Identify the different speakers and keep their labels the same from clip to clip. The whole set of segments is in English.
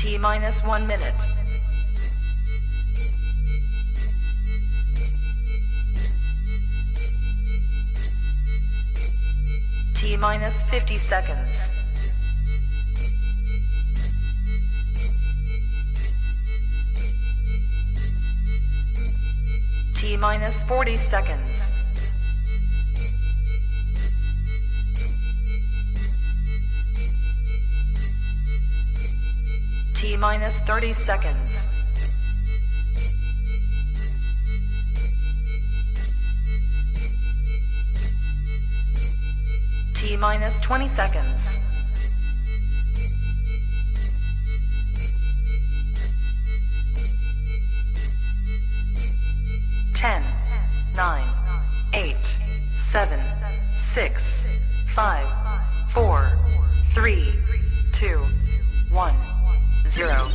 Speaker 1: T minus 1 minute. T minus 50 seconds. T minus 40 seconds. T minus 30 seconds. T minus 20 seconds. Ten, 9, 8, 7, 6, 5, 4, 3, 2, 1, 0.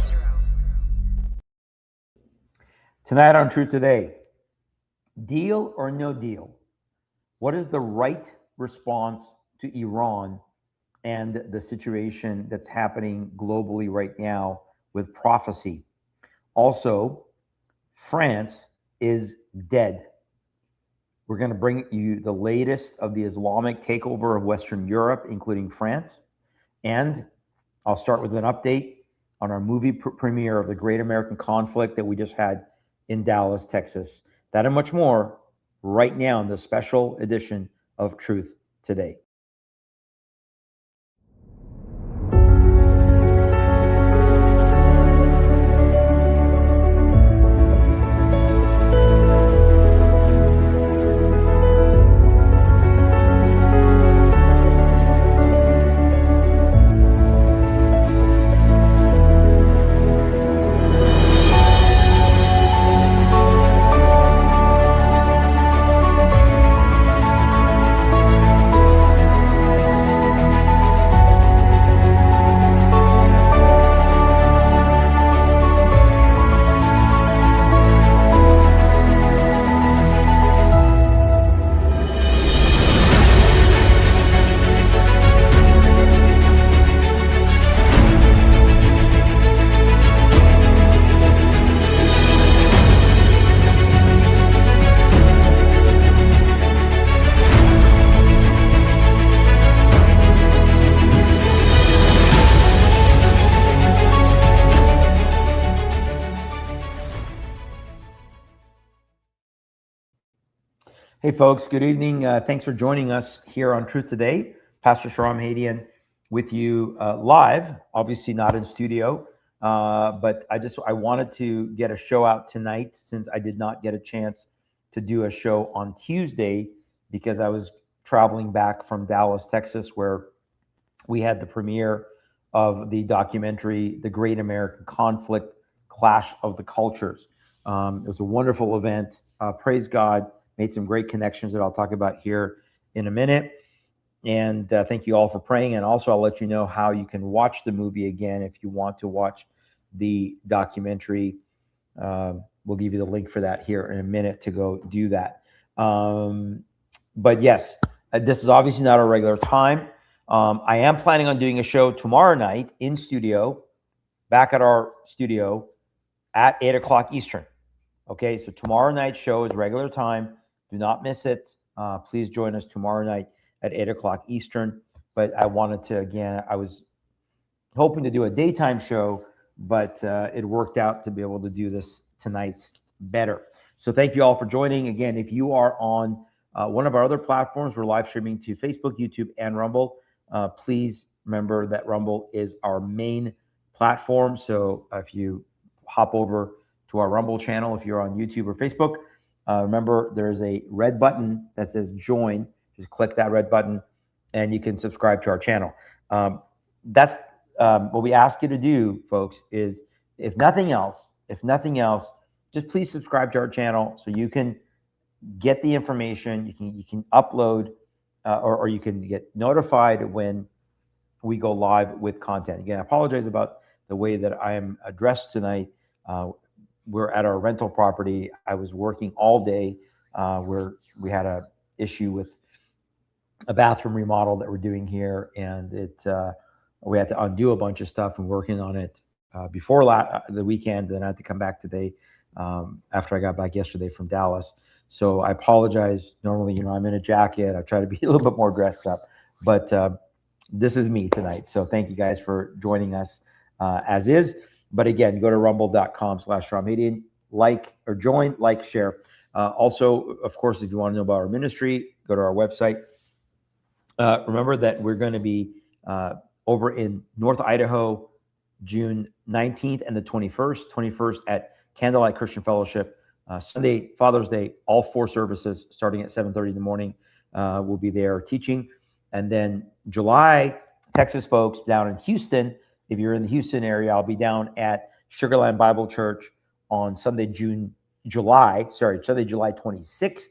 Speaker 2: Tonight on Truth Today, deal or no deal? What is the right response to Iran and the situation that's happening globally right now with prophecy? Also, France is dead. We're going to bring you the latest of the Islamic takeover of Western Europe, including France. And I'll start with an update on our movie premiere of The Great American Conflict that we just had in Dallas, Texas. That and much more right now in the special edition of Truth Today. Hey, folks, good evening. Thanks for joining us here on Truth Today. Pastor Shahram Hadian with you live, obviously not in studio, but I wanted to get a show out tonight since I did not get a chance to do a show on Tuesday because I was traveling back from Dallas, Texas, where we had the premiere of the documentary, The Great American Conflict, Clash of the Cultures. It was a wonderful event. Praise God. Made some great connections that I'll talk about here in a minute. And thank you all for praying. And also, I'll let you know how you can watch the movie again if you want to watch the documentary. We'll give you the link for that here in a minute to go do that. But yes, this is obviously not our regular time. I am planning on doing a show tomorrow night in studio, back at our studio at 8 o'clock Eastern. Okay, so tomorrow night's show is regular time. Do not miss it. Please join us tomorrow night at 8 o'clock Eastern. But I wanted to, again, I was hoping to do a daytime show, but it worked out to be able to do this tonight better. So thank you all for joining. Again, if you are on one of our other platforms, we're live streaming to Facebook, YouTube, and Rumble. Please remember that Rumble is our main platform. So if you hop over to our Rumble channel, if you're on YouTube or Facebook, remember there's a red button that says join. Just click that red button and you can subscribe to our channel. That's what we ask you to do, folks, is if nothing else, just please subscribe to our channel so you can get the information. You can upload or you can get notified when we go live with content. Again, I apologize about the way that I am addressed tonight. We're at our rental property. I was working all day where we had a issue with a bathroom remodel that we're doing here, and we had to undo a bunch of stuff and working on it before the weekend. Then I had to come back today after I got back yesterday from Dallas. So I apologize. Normally, I'm in a jacket. I try to be a little bit more dressed up, but this is me tonight. So thank you guys for joining us as is. But again, go to rumble.com/SharamHadian, like or join, like, share. Also, of course, if you want to know about our ministry, go to our website. Remember that we're going to be over in North Idaho, June 19th and the 21st. 21st at Candlelight Christian Fellowship. Sunday, Father's Day, all 4 services starting at 7:30 in the morning. We'll be there teaching. And then July, Texas folks down in Houston. If you're in the Houston area, I'll be down at Sugarland Bible Church on Sunday, July 26th,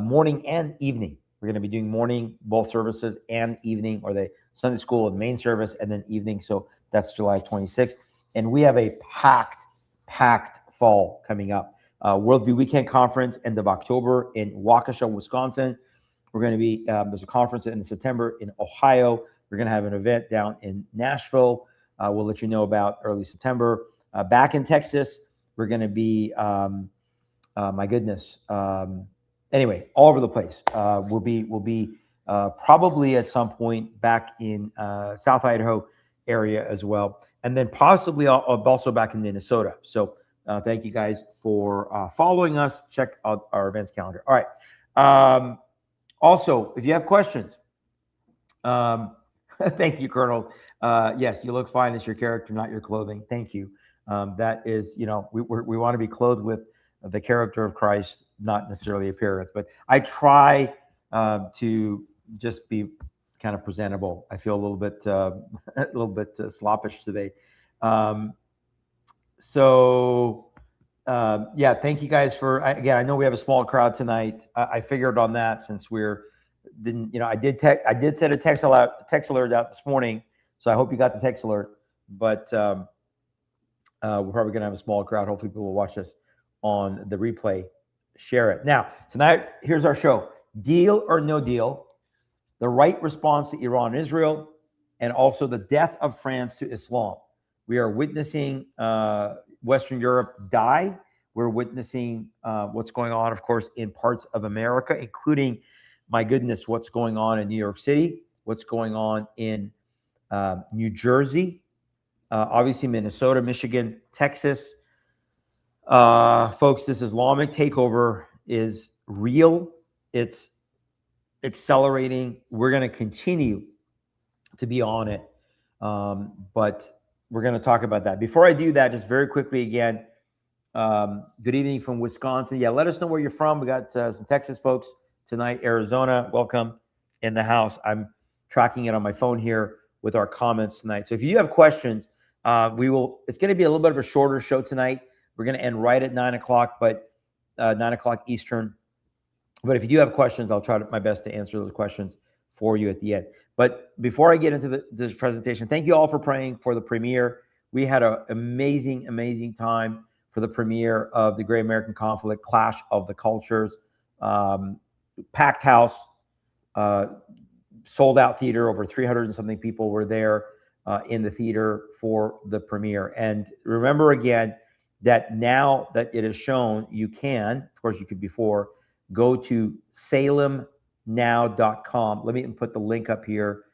Speaker 2: morning and evening. We're going to be doing morning, both services, and evening, or the Sunday school and main service, and then evening. So that's July 26th. And we have a packed fall coming up. Worldview Weekend Conference, end of October in Waukesha, Wisconsin. We're going to be, there's a conference in September in Ohio. We're going to have an event down in Nashville. We'll let you know about early September. Back in Texas, we're going to be, anyway, all over the place. We'll be probably at some point back in South Idaho area as well. And then possibly also back in Minnesota. So thank you guys for following us. Check out our events calendar. All right. Also, if you have questions, thank you, Colonel. Yes, you look fine as your character, not your clothing. Thank you. That is, we want to be clothed with the character of Christ, not necessarily appearance. But I try to just be kind of presentable. I feel a little bit sloppish today. Yeah, thank you guys for, again, I know we have a small crowd tonight. I figured on that since I did send a text alert out this morning. So I hope you got the text alert, but we're probably going to have a small crowd. Hopefully people will watch this on the replay, share it. Now, tonight, here's our show. Deal or no deal, the right response to Iran and Israel, and also the death of France to Islam. We are witnessing Western Europe die. We're witnessing what's going on, of course, in parts of America, including, my goodness, what's going on in New York City, what's going on in New Jersey, obviously Minnesota, Michigan, Texas. Folks, this Islamic takeover is real. It's accelerating. We're going to continue to be on it, but we're going to talk about that. Before I do that, just very quickly again, good evening from Wisconsin. Yeah, let us know where you're from. We got some Texas folks tonight. Arizona, welcome in the house. I'm tracking it on my phone here with our comments tonight. So if you have questions, it's going to be a little bit of a shorter show tonight. We're going to end right at 9 o'clock, but 9 o'clock Eastern. But if you do have questions, I'll try my best to answer those questions for you at the end. But before I get into this presentation, thank you all for praying for the premiere. We had an amazing, amazing time for the premiere of The Great American Conflict, Clash of the Cultures. Packed house, sold out theater, over 300 and something people were there in the theater for the premiere. And remember again, that now that it is shown, you can, of course you could before, go to salemnow.com. Let me put the link up here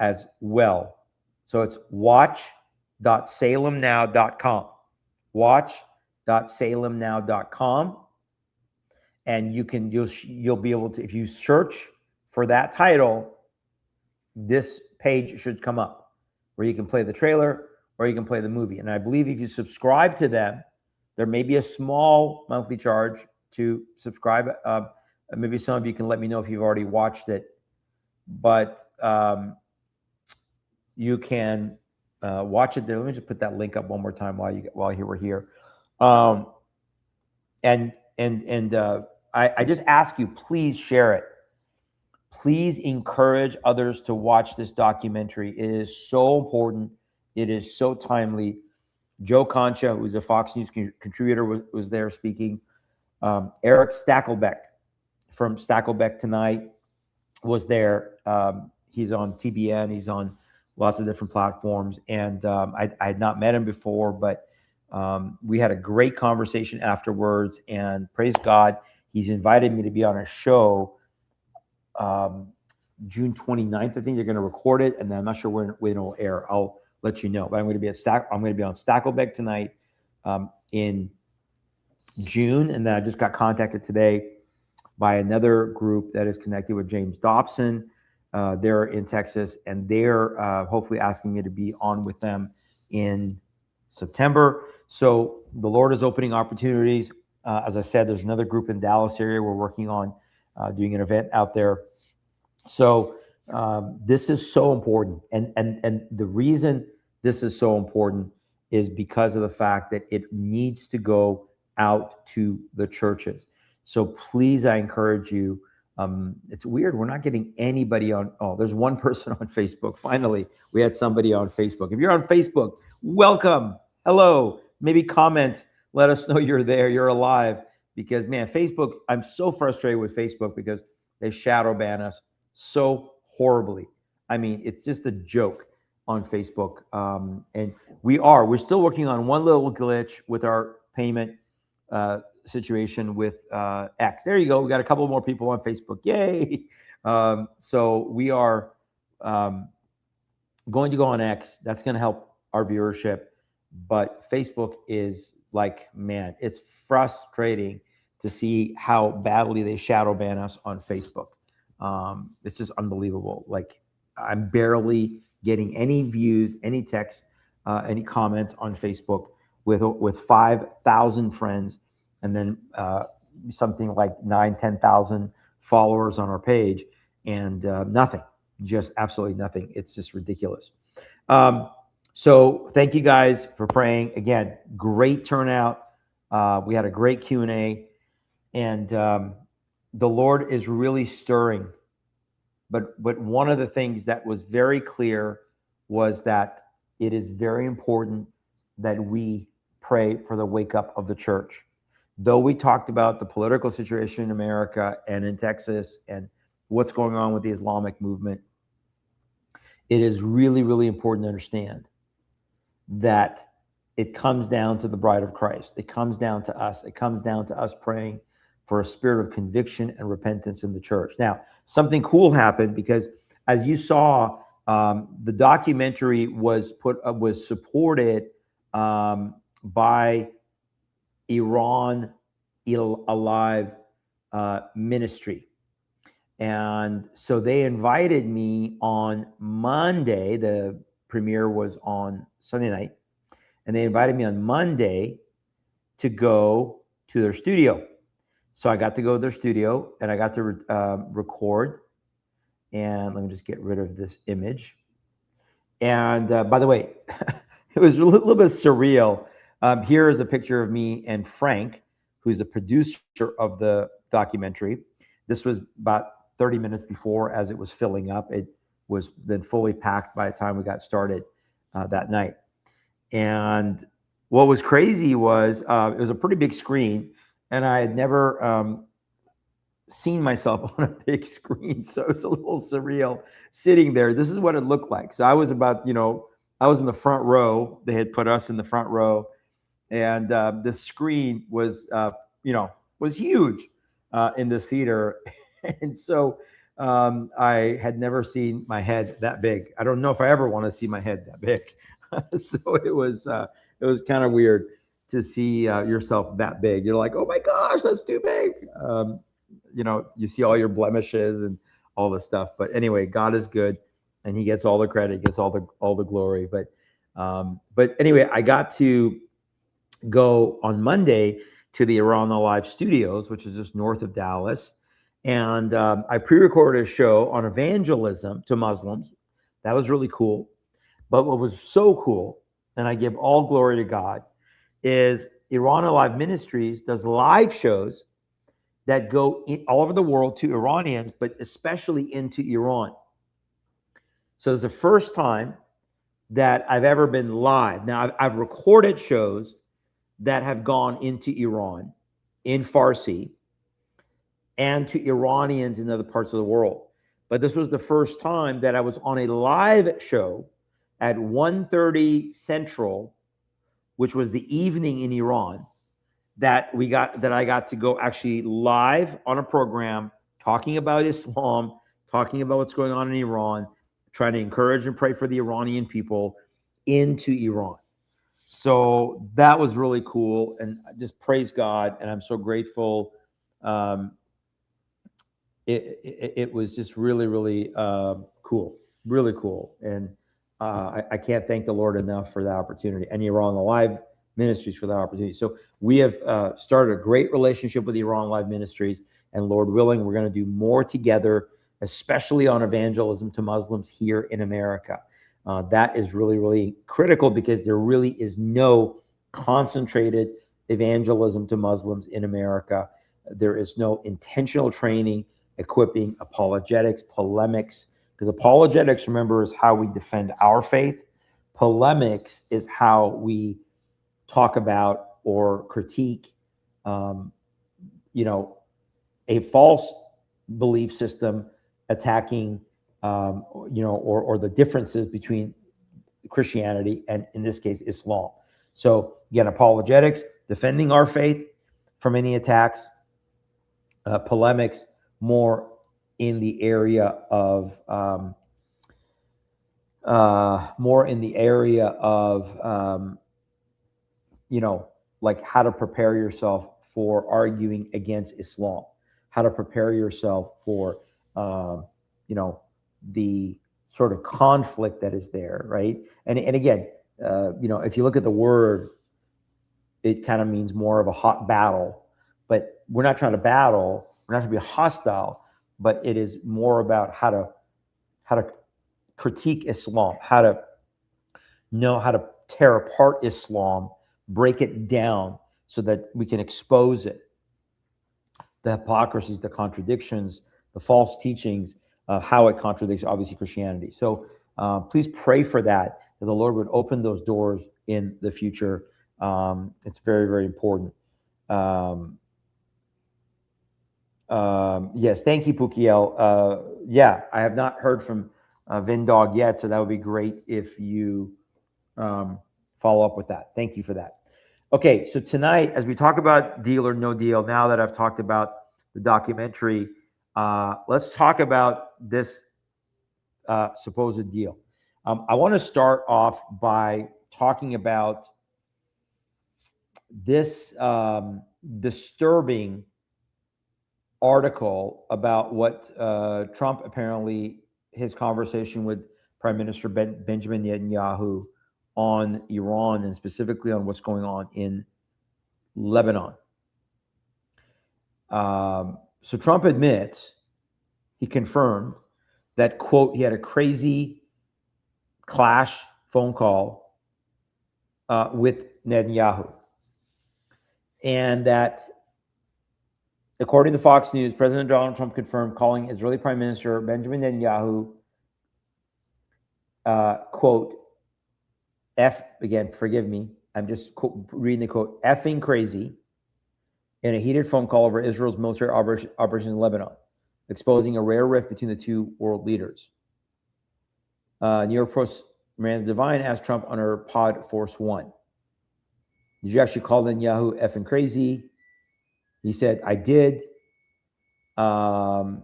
Speaker 2: as well. So it's watch.salemnow.com. Watch.salemnow.com. And you'll be able to, if you search for that title, this page should come up where you can play the trailer or you can play the movie. And I believe if you subscribe to them, there may be a small monthly charge to subscribe. Maybe some of you can let me know if you've already watched it, but you can watch it there. Let me just put that link up one more time while we're here. I just ask you, please share it. Please encourage others to watch this documentary. It is so important. It is so timely. Joe Concha, who's a Fox News contributor, was there speaking. Eric Stakelbeck from Stakelbeck Tonight was there. He's on TBN. He's on lots of different platforms. And I had not met him before, but we had a great conversation afterwards. And praise God, he's invited me to be on a show June 29th. I think they're going to record it, and then I'm not sure when it'll air. I'll let you know. But I'm going to be on Stacklebeck tonight in June, and then I just got contacted today by another group that is connected with James Dobson. They're in Texas, and they're hopefully asking me to be on with them in September. So the Lord is opening opportunities. As I said, there's another group in Dallas area we're working on doing an event out there. So this is so important, and the reason this is so important is because of the fact that it needs to go out to the churches. So please, I encourage you. It's weird. We're not getting anybody on. Oh, there's one person on Facebook. Finally, we had somebody on Facebook. If you're on Facebook, welcome. Hello. Maybe comment. Let us know you're there. You're alive. Because, man, Facebook, I'm so frustrated with Facebook because they shadow ban us so horribly. I mean, it's just a joke on Facebook. And we're still working on one little glitch with our payment situation with X. There you go. We got a couple more people on Facebook. Yay. So we are going to go on X. That's going to help our viewership. But Facebook is like, man, it's frustrating to see how badly they shadow ban us on Facebook. It's just unbelievable. Like, I'm barely getting any views, any text, any comments on Facebook with 5,000 friends, and then something like 10,000 followers on our page, and nothing, just absolutely nothing. It's just ridiculous. So thank you guys for praying. Again, great turnout. We had a great Q&A, and the Lord is really stirring. But one of the things that was very clear was that it is very important that we pray for the wake up of the church. Though we talked about the political situation in America and in Texas and what's going on with the Islamic movement, it is really, really important to understand that it comes down to the bride of Christ. It comes down to us. It comes down to us praying for a spirit of conviction and repentance in the church. Now, something cool happened because, as you saw, the documentary was supported by Iran Alive Ministry. And so they invited me on Monday. The premiere was on Sunday night. And they invited me on Monday to go to their studio. So I got to go to their studio, and I got to record. And let me just get rid of this image. And by the way, it was a little bit surreal. Here is a picture of me and Frank, who's the producer of the documentary. This was about 30 minutes before, as it was filling up. It was then fully packed by the time we got started that night. And what was crazy was it was a pretty big screen, and I had never seen myself on a big screen. So it was a little surreal sitting there. This is what it looked like. So I was about, I was in the front row. They had put us in the front row, and the screen was, was huge in this theater. And so I had never seen my head that big. I don't know if I ever want to see my head that big. So it was kind of weird to see yourself that big. You're like, oh my gosh, that's too big. You see all your blemishes and all this stuff. But anyway, God is good, and He gets all the credit, gets all the glory. But anyway, I got to go on Monday to the Iran Alive Studios, which is just north of Dallas. And I pre-recorded a show on evangelism to Muslims. That was really cool. But what was so cool, and I give all glory to God, is Iran Alive Ministries does live shows that go all over the world to Iranians, but especially into Iran. So it's the first time that I've ever been live. Now, I've recorded shows that have gone into Iran in Farsi and to Iranians in other parts of the world. But this was the first time that I was on a live show at 1:30 Central, which was the evening in Iran, that I got to go actually live on a program talking about Islam, talking about what's going on in Iran, trying to encourage and pray for the Iranian people into Iran. So that was really cool, and just praise God, and I'm so grateful. It was just really, really cool, really cool, and I can't thank the Lord enough for that opportunity, and Iran Live Ministries for that opportunity. So we have started a great relationship with Iran Live Ministries, and Lord willing, we're going to do more together, especially on evangelism to Muslims here in America. That is really, really critical because there really is no concentrated evangelism to Muslims in America. There is no intentional training, equipping, apologetics, polemics, because apologetics, remember, is how we defend our faith. Polemics is how we talk about or critique, a false belief system attacking, or the differences between Christianity and, in this case, Islam. So again, apologetics, defending our faith from any attacks, polemics, more in the area of like how to prepare yourself for arguing against Islam, how to prepare yourself for the sort of conflict that is there, right? And again, if you look at the word, it kind of means more of a hot battle, but we're not trying to battle. We're not going to be hostile, but it is more about how to critique Islam, how to know how to tear apart Islam, break it down so that we can expose it, the hypocrisies, the contradictions, the false teachings, how it contradicts, obviously, Christianity. So please pray for that the Lord would open those doors in the future. It's very, very important. Yes, thank you, Pukiel. Yeah, I have not heard from Vindog yet, so that would be great if you follow up with that. Thank you for that. Okay, so tonight, as we talk about Deal or No Deal, now that I've talked about the documentary, let's talk about this supposed deal. I want to start off by talking about this disturbing article about what Trump apparently, his conversation with Prime Minister Benjamin Netanyahu on Iran, and specifically on what's going on in Lebanon. So Trump admits, he confirmed that, quote, he had a crazy clash phone call with Netanyahu. And that, according to Fox News, President Donald Trump confirmed calling Israeli Prime Minister Benjamin Netanyahu, quote, again, forgive me, I'm just reading the quote, effing crazy, in a heated phone call over Israel's military operations in Lebanon, exposing a rare rift between the two world leaders. New York Post Miranda Devine asked Trump on her pod Force One, did you actually call Netanyahu effing crazy? He said, I did. And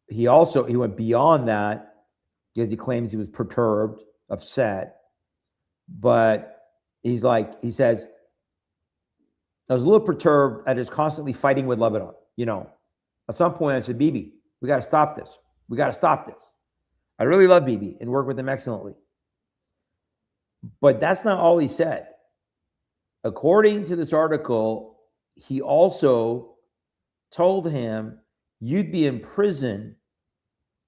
Speaker 2: he went beyond that because he claims he was perturbed, upset. But he says, I was a little perturbed at his constantly fighting with Lebanon. At some point I said, Bibi, we got to stop this. We got to stop this. I really love Bibi and work with him excellently. But that's not all he said. According to this article, he also told him, you'd be in prison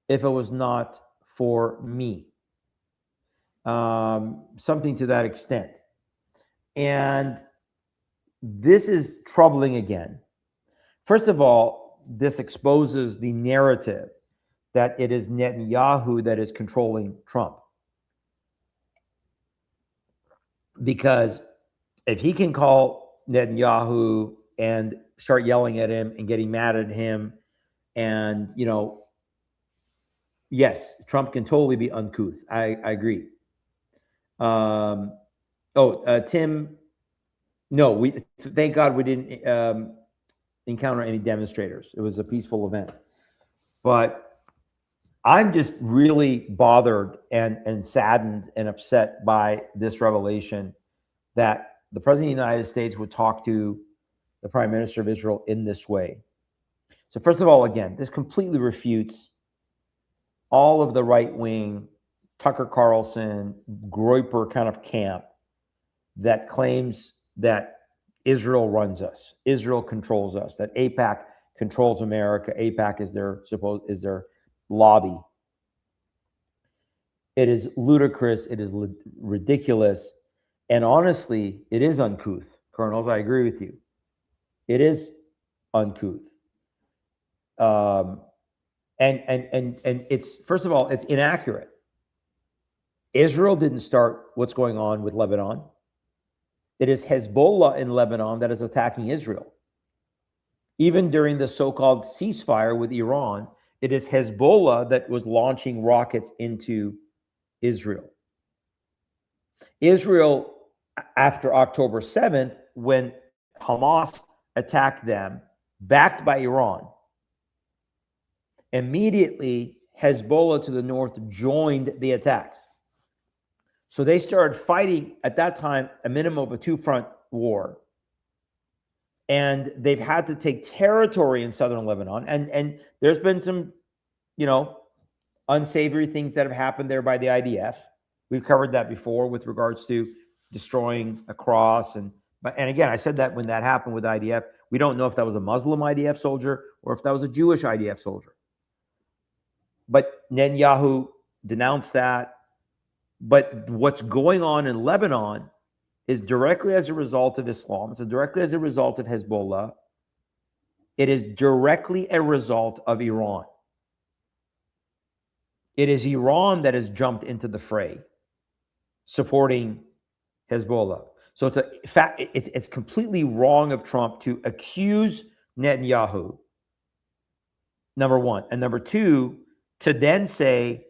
Speaker 2: if it was not for me. Something to that extent. And this is troubling again. First of all, this exposes the narrative that it is Netanyahu that is controlling Trump. Because if he can call Netanyahu and start yelling at him and getting mad at him and, Yes, Trump can totally be uncouth. I agree. Tim, no, we thank God we didn't encounter any demonstrators. It was a peaceful event. But I'm just really bothered and saddened and upset by this revelation that the President of the United States would talk to the Prime Minister of Israel in this way. So first of all, again, this completely refutes all of the right-wing Tucker Carlson, Groyper kind of camp that claims that Israel runs us, Israel controls us, that AIPAC controls America, AIPAC is their lobby. It is ludicrous, it is ridiculous, and honestly, it is uncouth. Colonels, I agree with you. It is uncouth. And it's, first of all, it's inaccurate. Israel didn't start what's going on with Lebanon. It is Hezbollah in Lebanon that is attacking Israel. Even during the so-called ceasefire with Iran, it is Hezbollah that was launching rockets into Israel. Israel, after October 7th, when Hamas attacked them, backed by Iran, immediately Hezbollah to the north joined the attacks. So they started fighting at that time a minimum of a two-front war. And they've had to take territory in southern Lebanon. And there's been some, unsavory things that have happened there by the IDF. We've covered that before with regards to destroying a cross. And again, I said that when that happened with IDF, we don't know if that was a Muslim IDF soldier or if that was a Jewish IDF soldier. But Netanyahu denounced that. But what's going on in Lebanon is directly as a result of Islam. It's directly as a result of Hezbollah. It is directly a result of Iran. It is Iran that has jumped into the fray, supporting Hezbollah. So it's completely wrong of Trump to accuse Netanyahu, number one. And number two, to then say,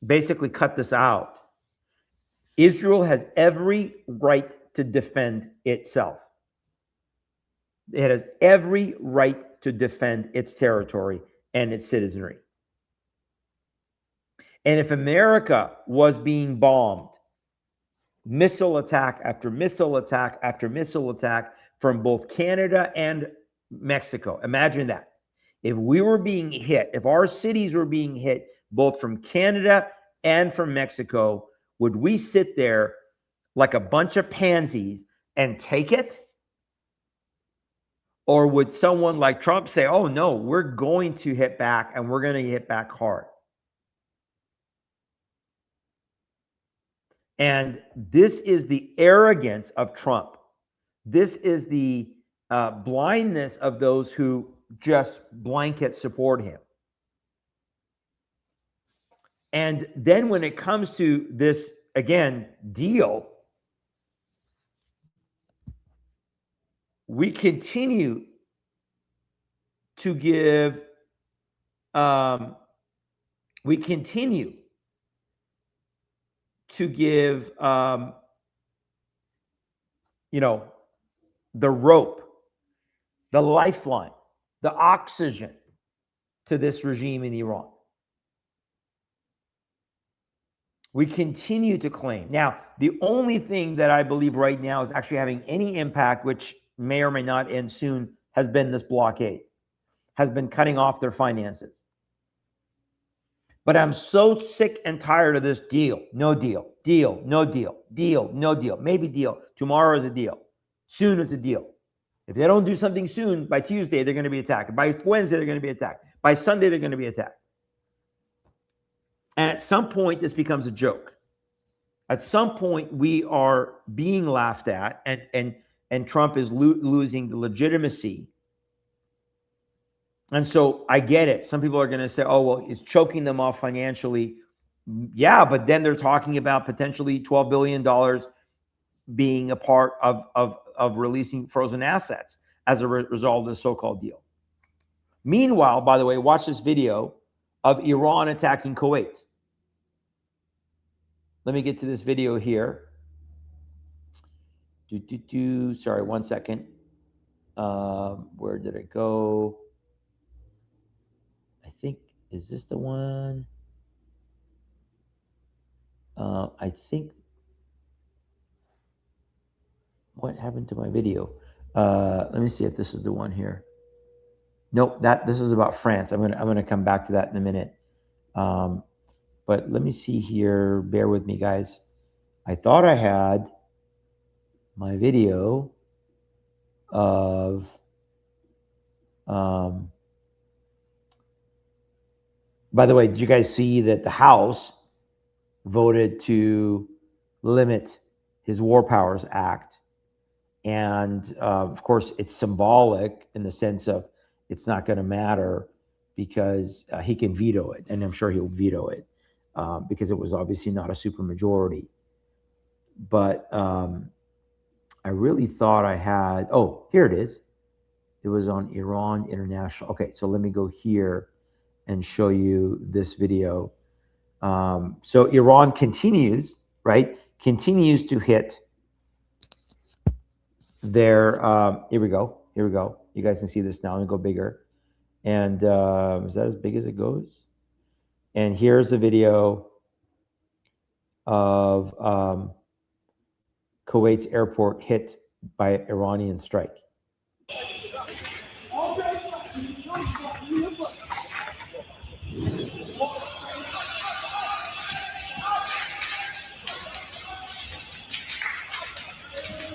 Speaker 2: basically cut this out. Israel has every right to defend itself. It has every right to defend its territory and its citizenry. And if America was being bombed, missile attack after missile attack after missile attack from both Canada and Mexico, imagine that. If we were being hit, if our cities were being hit both from Canada and from Mexico, would we sit there like a bunch of pansies and take it? Or would someone like Trump say, oh no, we're going to hit back and we're going to hit back hard? And this is the arrogance of Trump. This is the blindness of those who just blanket support him. And then when it comes to this, again, deal, we continue to give, the rope, the lifeline, the oxygen to this regime in Iran. We continue to claim. Now, the only thing that I believe right now is actually having any impact, which may or may not end soon, has been this blockade, has been cutting off their finances. But I'm so sick and tired of this deal. No deal, deal, no deal, deal, no deal, maybe deal. Tomorrow is a deal. Soon is a deal. If they don't do something soon, by Tuesday, they're going to be attacked. By Wednesday, they're going to be attacked. By Sunday, they're going to be attacked. And at some point, this becomes a joke. At some point, we are being laughed at, and Trump is losing the legitimacy. And so I get it. Some people are going to say, oh, well, it's choking them off financially. Yeah, but then they're talking about potentially $12 billion being a part of releasing frozen assets as a result of the so-called deal. Meanwhile, by the way, watch this video of Iran attacking Kuwait. Let me get to this video here. Sorry, 1 second. Where did it go? I think, is this the one? I think, what happened to my video? Let me see if this is the one here. Nope, this is about France. I'm gonna come back to that in a minute. But let me see here. Bear with me, guys. I thought I had my video of by the way, did you guys see that the House voted to limit his War Powers Act? And of course, it's symbolic in the sense of it's not going to matter because he can veto it, and I'm sure he'll veto it because it was obviously not a supermajority. But I really thought I had, oh, here it is. It was on Iran International. Okay, so let me go here and show you this video. So Iran continues, right? Continues to hit their, here we go. You guys can see this now. Let me go bigger. And is that as big as it goes? And here's a video of Kuwait's airport hit by Iranian strike.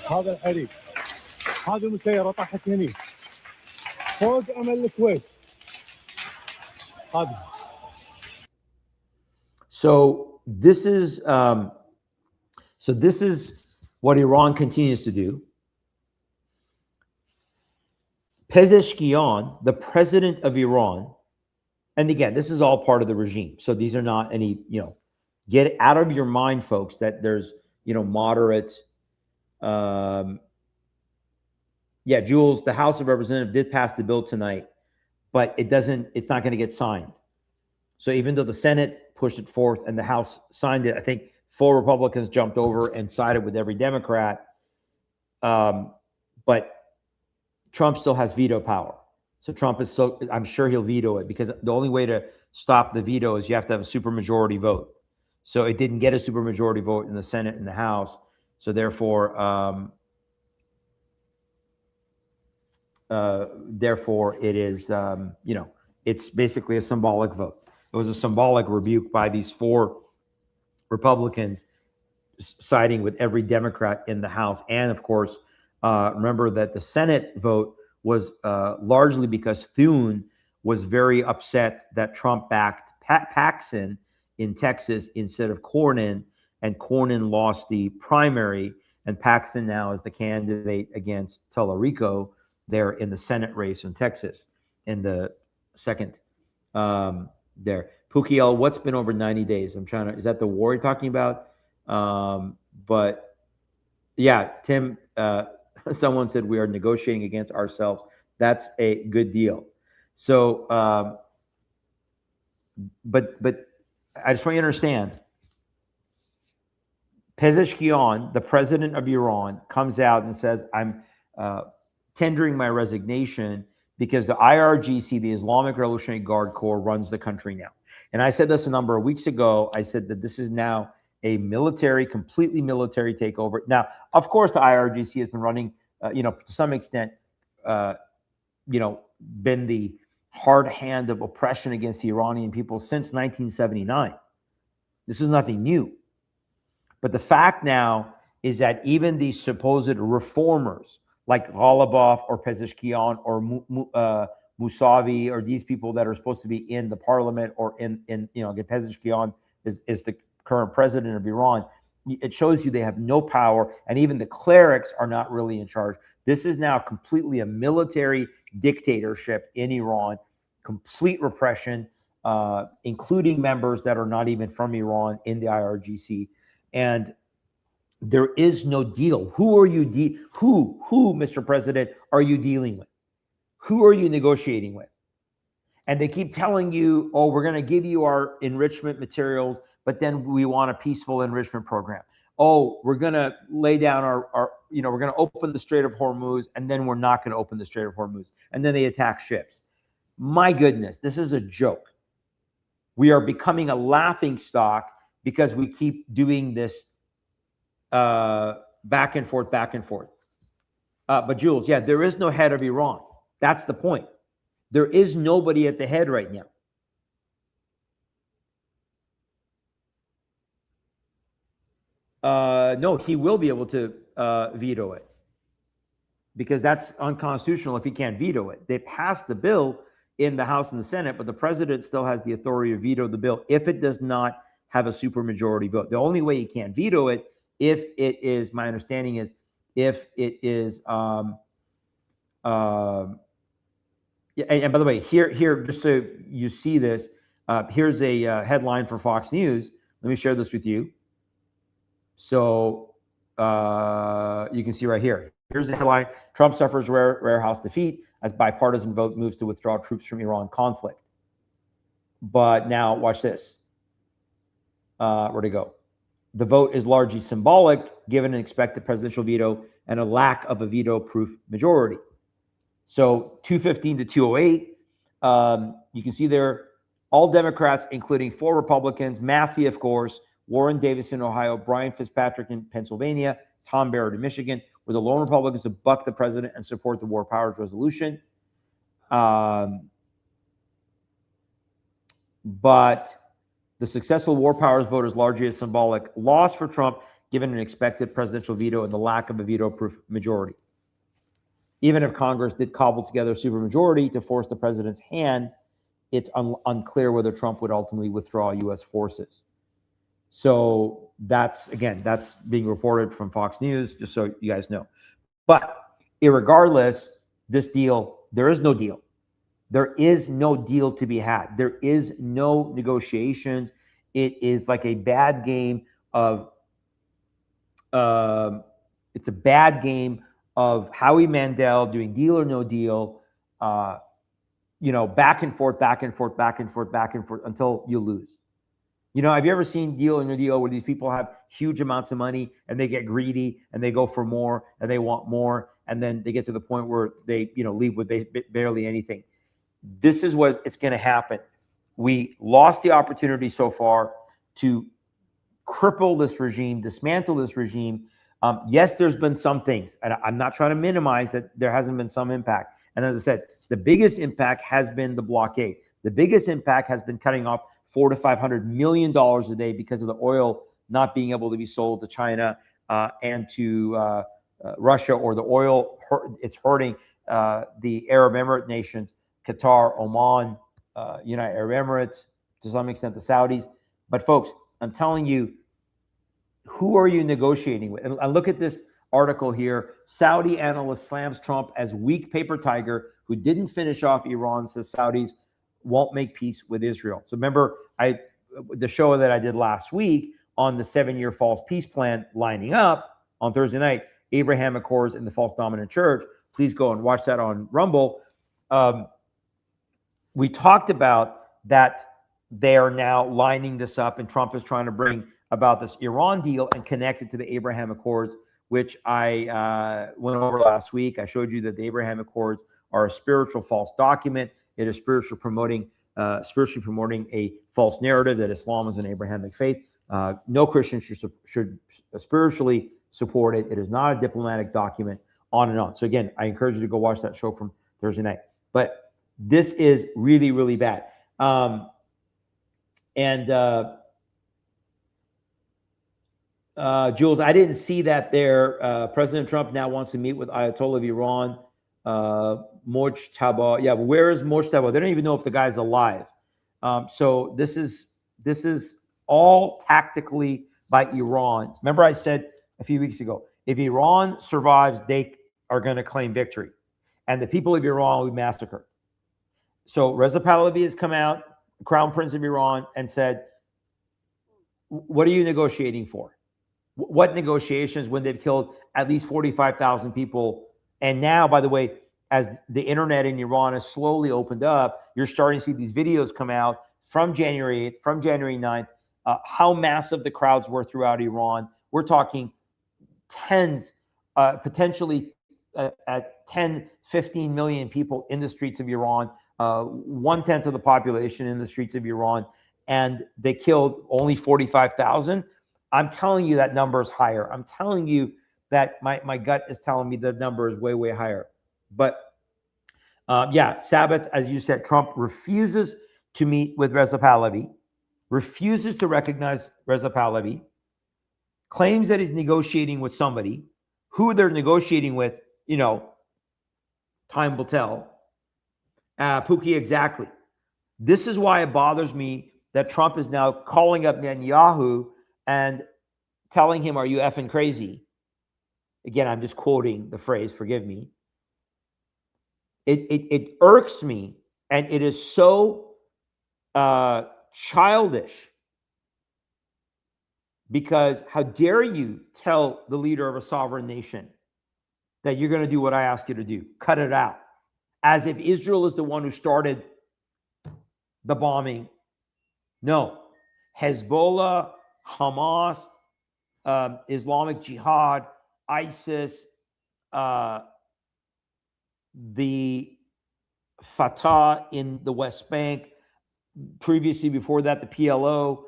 Speaker 3: هذا الحريق، هذه المسيرة طاحت هني فوق أمل الكويت. هذا.
Speaker 2: So this is what Iran continues to do. Pezeshkian, the president of Iran, and again, this is all part of the regime. So these are not any, get out of your mind, folks, that there's, moderates. Jules, the House of Representatives did pass the bill tonight, but it's not going to get signed. So even though the Senate pushed it forth and the House signed it, I think 4 Republicans jumped over and sided with every Democrat. But Trump still has veto power. So I'm sure he'll veto it because the only way to stop the veto is you have to have a supermajority vote. So it didn't get a supermajority vote in the Senate and the House. So therefore, it is, it's basically a symbolic vote. It was a symbolic rebuke by these 4 Republicans siding with every Democrat in the House. And of course, remember that the Senate vote was largely because Thune was very upset that Trump backed Paxton in Texas instead of Cornyn, and Cornyn lost the primary, and Paxton now is the candidate against Tallarico there in the Senate race in Texas in the second there. Pukiel, what's been over 90 days? Is that the war you're talking about? But yeah, Tim, someone said we are negotiating against ourselves. That's a good deal. So, but I just want you to understand, Pezeshkian, the president of Iran, comes out and says, I'm tendering my resignation because the IRGC, the Islamic Revolutionary Guard Corps, runs the country now. And I said this a number of weeks ago. I said that this is now a completely military takeover. Now, of course, the IRGC has been running, to some extent, been the hard hand of oppression against the Iranian people since 1979. This is nothing new. But the fact now is that even these supposed reformers like Ghalibaf or Pezeshkian or Mousavi or these people that are supposed to be in the parliament or in Pezeshkian is the current president of Iran. It shows you they have no power, and even the clerics are not really in charge. This is now completely a military dictatorship in Iran, complete repression, including members that are not even from Iran in the IRGC. And there is no deal. Who are you, Mr. President, are you dealing with? Who are you negotiating with? And they keep telling you, oh, we're going to give you our enrichment materials, but then we want a peaceful enrichment program. Oh, we're going to lay down our we're going to open the Strait of Hormuz, and then we're not going to open the Strait of Hormuz. And then they attack ships. My goodness, this is a joke. We are becoming a laughing stock because we keep doing this back and forth. But Jules, yeah, there is no head of Iran. That's the point. There is nobody at the head right now. No, he will be able to veto it because that's unconstitutional if he can't veto it. They passed the bill in the House and the Senate, but the president still has the authority to veto the bill if it does not have a supermajority vote. The only way he can't veto it, if it is, my understanding is, if it is, and by the way, here, just so you see this, here's a headline for Fox News. Let me share this with you. So you can see right here. Here's the headline: Trump suffers rare House defeat as bipartisan vote moves to withdraw troops from Iran conflict. But now watch this. Where'd it go? The vote is largely symbolic, given an expected presidential veto and a lack of a veto-proof majority. So 215 to 208. You can see there, all Democrats, including 4 Republicans, Massey, of course, Warren Davis in Ohio, Brian Fitzpatrick in Pennsylvania, Tom Barrett in Michigan, were the lone Republicans to buck the president and support the War Powers Resolution. But the successful War Powers vote is largely a symbolic loss for Trump, given an expected presidential veto and the lack of a veto-proof majority. Even if Congress did cobble together a supermajority to force the president's hand, it's unclear whether Trump would ultimately withdraw U.S. forces. So that's being reported from Fox News, just so you guys know. But irregardless, this deal, there is no deal. There is no deal to be had. There is no negotiations. It is like a bad game of, it's a bad game of Howie Mandel doing deal or no deal, back and forth until you lose. Have you ever seen Deal or No Deal where these people have huge amounts of money and they get greedy and they go for more and they want more, and then they get to the point where they, leave with barely anything? This is what it's going to happen. We lost the opportunity so far to cripple this regime, dismantle this regime. Yes, there's been some things, and I'm not trying to minimize that there hasn't been some impact. And as I said, the biggest impact has been the blockade. The biggest impact has been cutting off $400 to $500 million a day because of the oil not being able to be sold to China and to Russia, or the oil. It's hurting the Arab Emirate nations, Qatar, Oman, United Arab Emirates, to some extent the Saudis. But folks, I'm telling you, who are you negotiating with? And look at this article here. Saudi analyst slams Trump as weak paper tiger who didn't finish off Iran, says Saudis won't make peace with Israel. So remember, the show that I did last week on the 7-year false peace plan lining up on Thursday night, Abraham Accords and the false dominant church. Please go and watch that on Rumble. We talked about that they are now lining this up, and Trump is trying to bring about this Iran deal and connect it to the Abraham Accords, which I went over last week. I showed you that the Abraham Accords are a spiritual false document. It is spiritually promoting a false narrative that Islam is an Abrahamic faith. No Christian should spiritually support it. It is not a diplomatic document, on and on. So again, I encourage you to go watch that show from Thursday night. But this is really, really bad. Jules, I didn't see that there. President Trump now wants to meet with Ayatollah of Iran, Mojtaba. Yeah, but where is Mojtaba? They don't even know if the guy's alive. So this is all tactically by Iran. Remember, I said a few weeks ago, if Iran survives, they are going to claim victory, and the people of Iran will be massacred. So Reza Pahlavi has come out, Crown Prince of Iran, and said, "What are you negotiating for? What negotiations when they've killed at least 45,000 people?" And now, by the way, as the internet in Iran has slowly opened up, you're starting to see these videos come out from January 8th, from January 9th, how massive the crowds were throughout Iran. We're talking tens, potentially at 10, 15 million people in the streets of Iran, 1/10 of the population in the streets of Iran, and they killed only 45,000. I'm telling you that number is higher. I'm telling you that my gut is telling me the number is way, way higher. But yeah, Sabbath, as you said, Trump refuses to meet with Reza Pahlavi, refuses to recognize Reza Pahlavi, claims that he's negotiating with somebody. Who they're negotiating with, time will tell. Pookie, exactly. This is why it bothers me that Trump is now calling up Netanyahu and telling him, are you effing crazy? Again, I'm just quoting the phrase, forgive me. It irks me, and it is so childish, because how dare you tell the leader of a sovereign nation that you're going to do what I ask you to do? Cut it out. As if Israel is the one who started the bombing. No. Hezbollah, Hamas, Islamic Jihad, ISIS, the Fatah in the West Bank, previously before that, the PLO,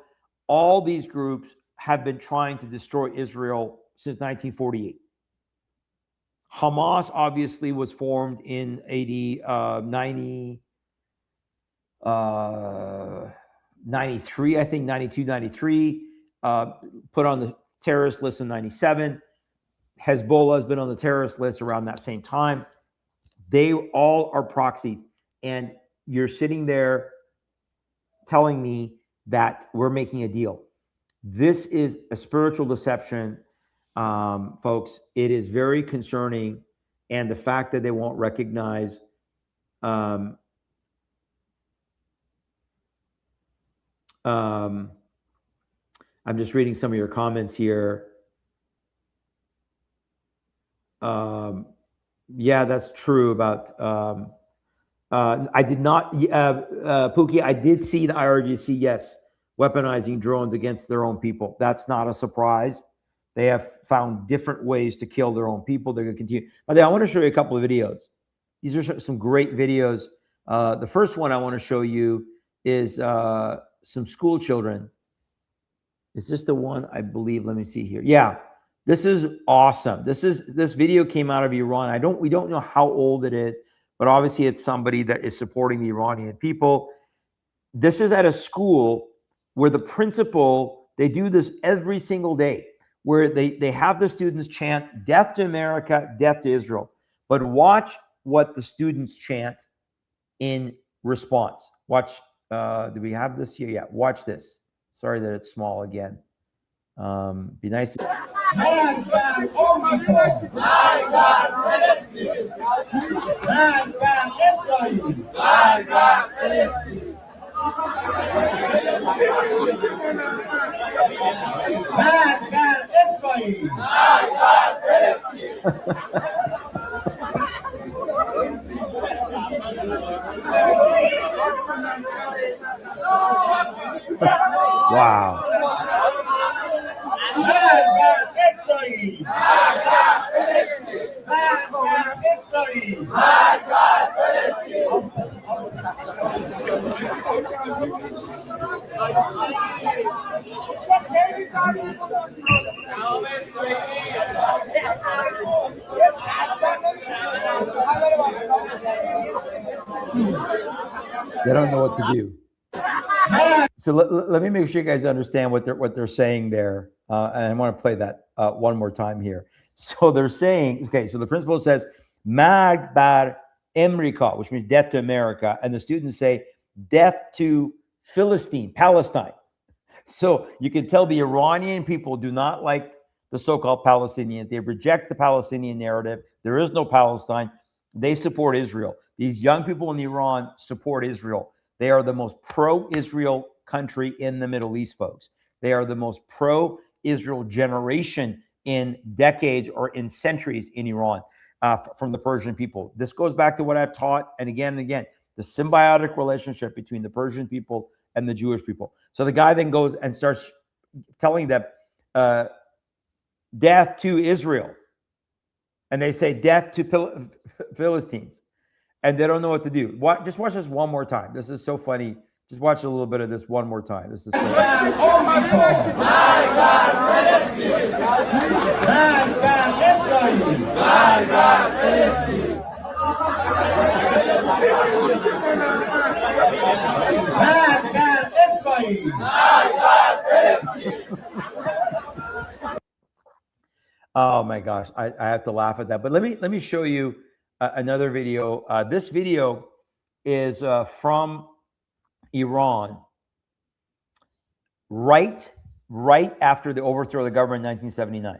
Speaker 2: all these groups have been trying to destroy Israel since 1948. Hamas obviously was formed in 93, I think, 92, 93, put on the terrorist list in 97. Hezbollah has been on the terrorist list around that same time. They all are proxies. And you're sitting there telling me that we're making a deal. This is a spiritual deception, folks. It is very concerning. And the fact that they won't recognize I'm just reading some of your comments here. Yeah, that's true about I did not Pookie, I did see the IRGC, yes, weaponizing drones against their own people. That's not a surprise. They have found different ways to kill their own people. They're going to continue. But I want to show you a couple of videos. These are some great videos. The first one I want to show you is some school children. Is this the one? I believe. Let me see here. Yeah, this is awesome. This video came out of Iran. We don't know how old it is, but obviously it's somebody that is supporting the Iranian people. This is at a school where the principal, they do this every single day, where they have the students chant death to America, death to Israel. But watch what the students chant in response. Watch. Do we have this here? Yeah, watch this. Sorry that it's small again. Be nice. Wow. They don't know what to do. So let me make sure you guys understand what they're saying there. And I want to play that one more time here. So they're saying, okay, so the principal says, Mag bar America, which means death to America. And the students say, death to Palestine. So you can tell the Iranian people do not like the so-called Palestinians. They reject the Palestinian narrative. There is no Palestine. They support Israel. These young people in Iran support Israel. They are the most pro-Israel country in the Middle East, folks. They are the most pro-Israel generation in decades or in centuries in Iran. from the Persian people. This goes back to what I've taught, and again, the symbiotic relationship between the Persian people and the Jewish people. So the guy then goes and starts telling them, death to Israel. And they say, death to Philistines. And they don't know what to do. Just watch this one more time. This is so funny. Just watch a little bit of this one more time. This is so funny. Oh my gosh, I have to laugh at that. But let me show you another video. This video is from Iran, right after the overthrow of the government in 1979.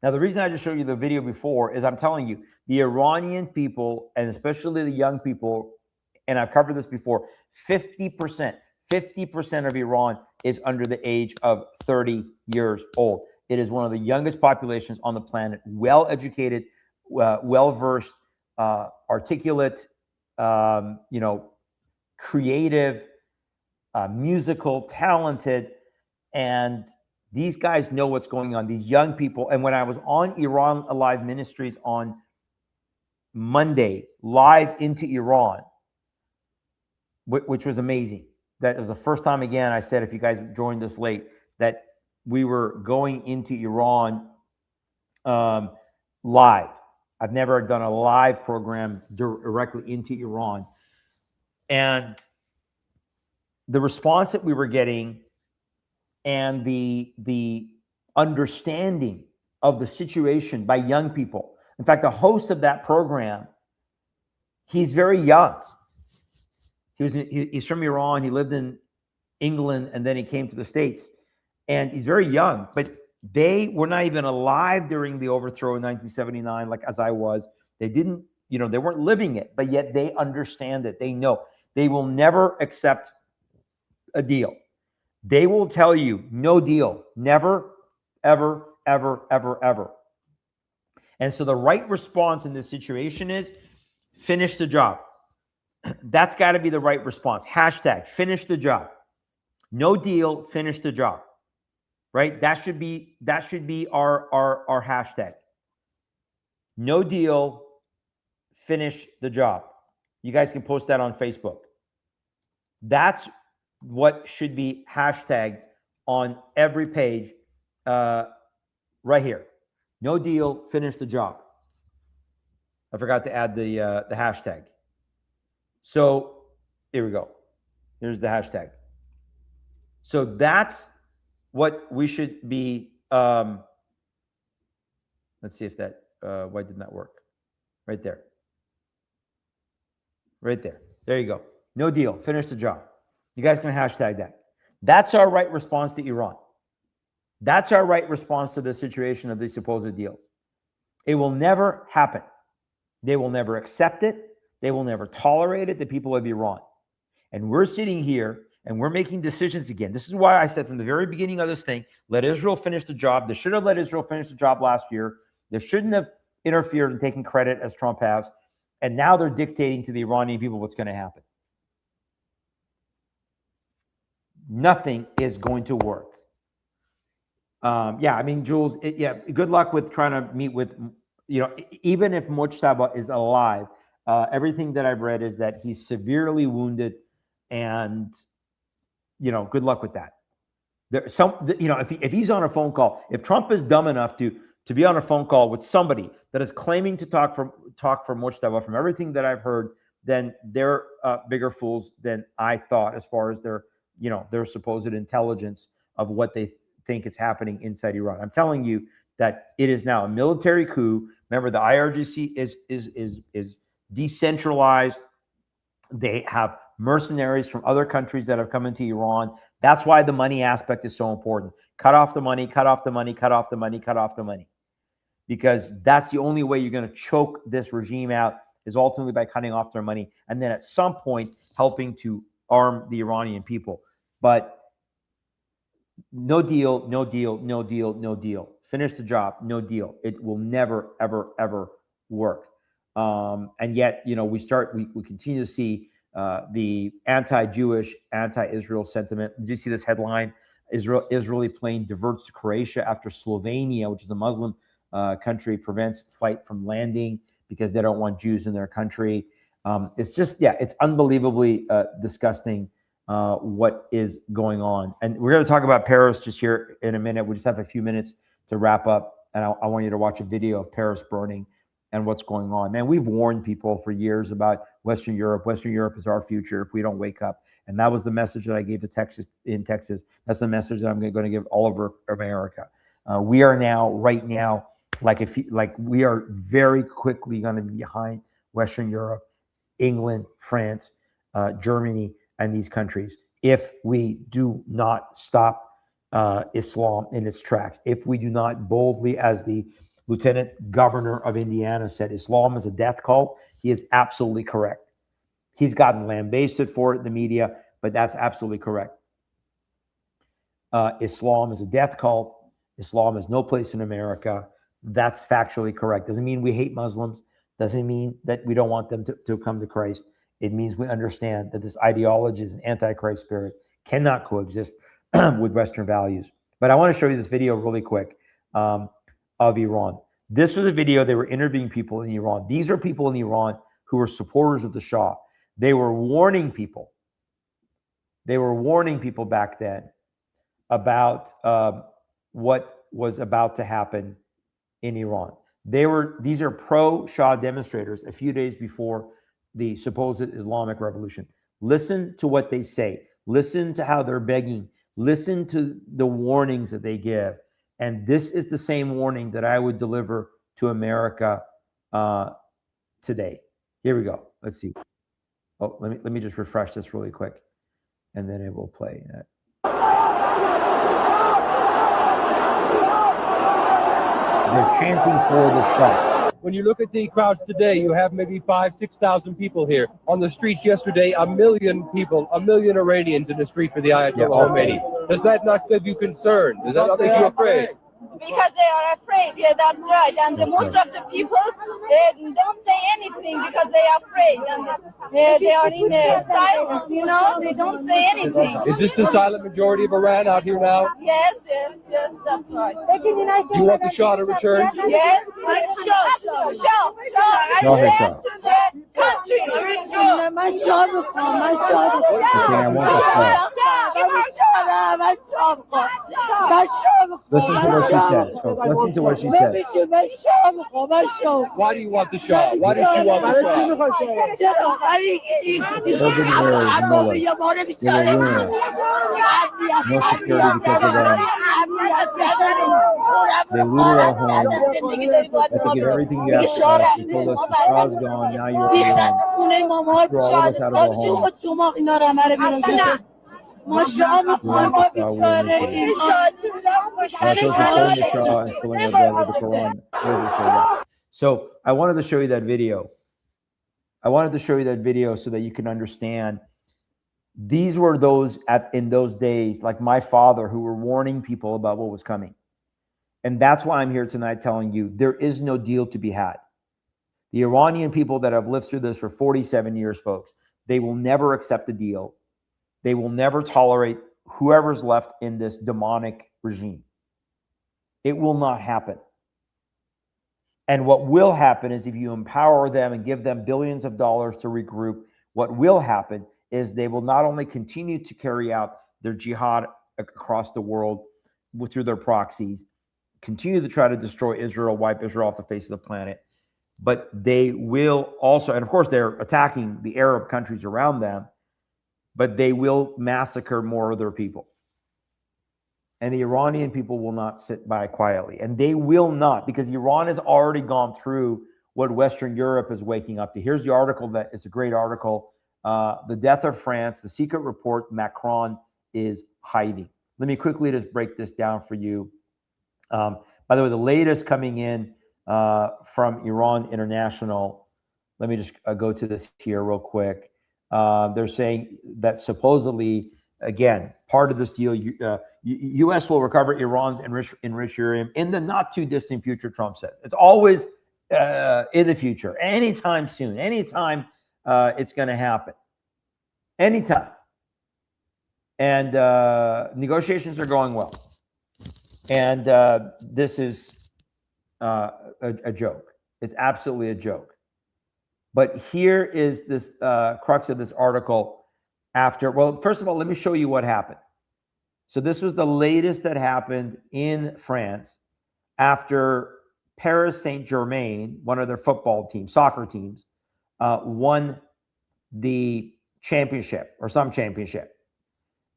Speaker 2: Now, the reason I just showed you the video before is I'm telling you, the Iranian people, and especially the young people, and I've covered this before, 50% of Iran is under the age of 30 years old. It is one of the youngest populations on the planet, well-educated, well-versed, articulate, creative, musical, talented, and these guys know what's going on, these young people. And when I was on Iran Alive Ministries on Monday, live into Iran, which was amazing. That was the first time, again, I said, if you guys joined us late, that we were going into Iran live. I've never done a live program directly into Iran. And the response that we were getting and the understanding of the situation by young people. In fact, the host of that program, he's very young. He's from Iran. He lived in England, and then he came to the States. And he's very young, but they were not even alive during the overthrow in 1979, like as I was. They didn't, they weren't living it, but yet they understand it. They know they will never accept a deal. They will tell you, no deal, never, ever, ever, ever, ever. And so the right response in this situation is finish the job. That's got to be the right response. Hashtag finish the job. No deal, finish the job. Right? That should be our hashtag. No deal, finish the job. You guys can post that on Facebook. That's what should be hashtagged on every page right here. No deal, finish the job. I forgot to add the hashtag. So here we go. Here's the hashtag. So that's what we should be. Let's see if that, why didn't that work? Right there. Right there. There you go. No deal. Finish the job. You guys can hashtag that. That's our right response to Iran. That's our right response to the situation of these supposed deals. It will never happen. They will never accept it. They will never tolerate it, the people of Iran. And we're sitting here and we're making decisions again. This is why I said from the very beginning of this thing, let Israel finish the job. They should have let Israel finish the job last year. They shouldn't have interfered and taken credit as Trump has. And now they're dictating to the Iranian people what's going to happen. Nothing is going to work. Yeah, I mean, Jules, good luck with trying to meet with, even if Mojtaba is alive, everything that I've read is that he's severely wounded, and, good luck with that. If he's on a phone call, if Trump is dumb enough to be on a phone call with somebody that is claiming to talk for Mojtaba, from everything that I've heard, then they're bigger fools than I thought as far as their supposed intelligence of what they think is happening inside Iran. I'm telling you that it is now a military coup. Remember, the IRGC is decentralized. They have mercenaries from other countries that have come into Iran. That's why the money aspect is so important. Cut off the money, cut off the money, cut off the money, cut off the money. Because that's the only way you're going to choke this regime out, is ultimately by cutting off their money, and then at some point helping to arm the Iranian people. But no deal, no deal, no deal, no deal. Finish the job, no deal. It will never, ever, ever work. And yet, you know, we continue to see the anti-Jewish, anti-Israel sentiment. Did you see this headline? Israeli plane diverts to Croatia after Slovenia, which is a Muslim country, prevents flight from landing because they don't want Jews in their country. It's just, yeah, it's unbelievably disgusting what is going on. And we're going to talk about Paris just here in a minute. We just have a few minutes to wrap up. And I want you to watch a video of Paris burning and what's going on. Man, we've warned people for years about Western Europe. Western Europe is our future if we don't wake up. And that was the message that I gave to Texas. That's the message that I'm going to give all over America. We are now, right now, like we are very quickly going to be behind Western Europe, England, France, Germany, and these countries if we do not stop Islam in its tracks. If we do not boldly, as the Lieutenant Governor of Indiana said, Islam is a death cult. He is absolutely correct. He's gotten lambasted for it in the media, but that's absolutely correct. Islam is a death cult. Islam has no place in America. That's factually correct. Doesn't mean we hate Muslims. Doesn't mean that we don't want them to come to Christ. It means we understand that this ideology is an antichrist spirit, cannot coexist with Western values. But I want to show you this video really quick of Iran. This was a video. They were interviewing people in Iran. These are people in Iran who were supporters of the Shah. They were warning people. They were warning people back then about what was about to happen in Iran. These are pro-Shah demonstrators a few days before the supposed Islamic revolution. Listen to what they say. Listen to how they're begging. Listen to the warnings that they give. And this is the same warning that I would deliver to America today. Here we go. Let's see. Oh, let me just refresh this really quick, and then it will play. They're chanting for the Shah.
Speaker 4: When you look at the crowds today, you have maybe 5,000 to 6,000 people here. On the streets yesterday, 1 million people, 1 million Iranians in the street for the Ayatollah Khomeini. Does that not give you concern? Does that not make you afraid?
Speaker 5: Because they are afraid, yeah, that's right. And most of the people, they don't say anything because they are afraid. And they are in silence, you know, they don't say anything.
Speaker 4: Is this the silent majority of Iran out here now?
Speaker 5: Yes, that's right.
Speaker 4: You want the Shah to return?
Speaker 5: Yes, Shah. To the country.
Speaker 2: Listen to what she says, folks. Listen to what she says.
Speaker 4: Why do you want the Shah? Why does she want the Shah?
Speaker 2: No security because of them. They looted our home. They have to give everything you have to us. They told us the Shah's gone, now you're alone. Threw all of us out of our home. So I wanted to show you that video. So that you can understand. These were those in those days, like my father, who were warning people about what was coming. And that's why I'm here tonight telling you there is no deal to be had. The Iranian people that have lived through this for 47 years, folks, they will never accept a deal. They will never tolerate whoever's left in this demonic regime. It will not happen. And what will happen is if you empower them and give them billions of dollars to regroup, what will happen is they will not only continue to carry out their jihad across the world through their proxies, continue to try to destroy Israel, wipe Israel off the face of the planet, but they will also, and of course they're attacking the Arab countries around them, but they will massacre more of their people. And the Iranian people will not sit by quietly. And they will not, because Iran has already gone through what Western Europe is waking up to. Here's the article that is a great article. The death of France, the secret report Macron is hiding. Let me quickly just break this down for you. By the way, the latest coming in from Iran International, let me just go to this here real quick. They're saying that supposedly, again, part of this deal, U.S. will recover Iran's enriched uranium in the not too distant future, Trump said. It's always in the future, anytime soon, anytime it's going to happen, anytime. And negotiations are going well. And this is a joke. It's absolutely a joke. But here is this crux of this article after. Well, first of all, let me show you what happened. So this was the latest that happened in France after Paris Saint-Germain, one of their football teams, soccer teams, won the championship or some championship.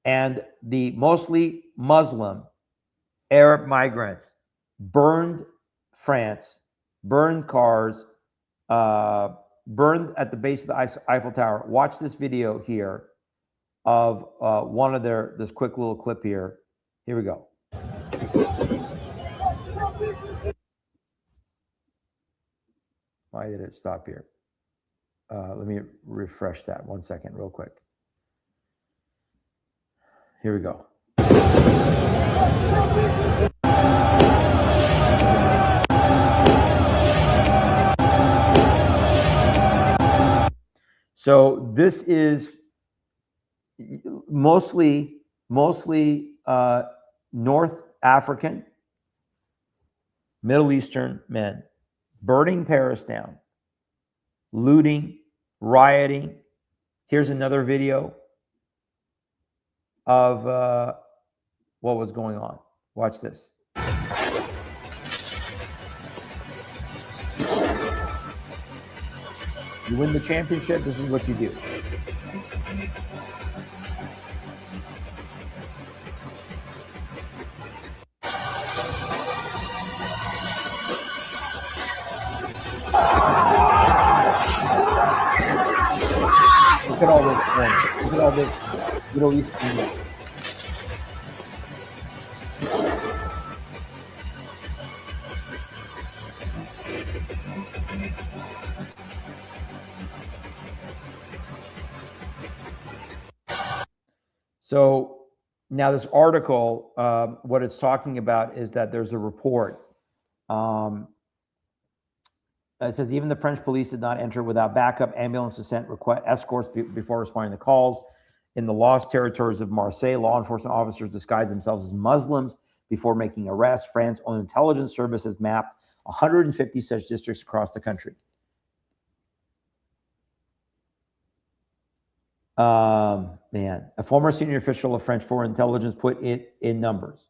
Speaker 2: And the mostly Muslim Arab migrants burned France, burned cars, burned at the base of the Eiffel Tower. Watch this video here of one of this quick little clip here. Here we go. Why did it stop here? Let me refresh that 1 second real quick. Here we go. So this is mostly North African, Middle Eastern men burning Paris down, looting, rioting. Here's another video of what was going on. Watch this. You win the championship, this is what you do. Look at all this. Look at all this Middle Eastern. So now this article, what it's talking about is that there's a report. It says even the French police did not enter without backup. Ambulances sent escorts before responding to calls. In the lost territories of Marseille, law enforcement officers disguised themselves as Muslims before making arrests. France's own intelligence service has mapped 150 such districts across the country. Man, a former senior official of French foreign intelligence put it in numbers.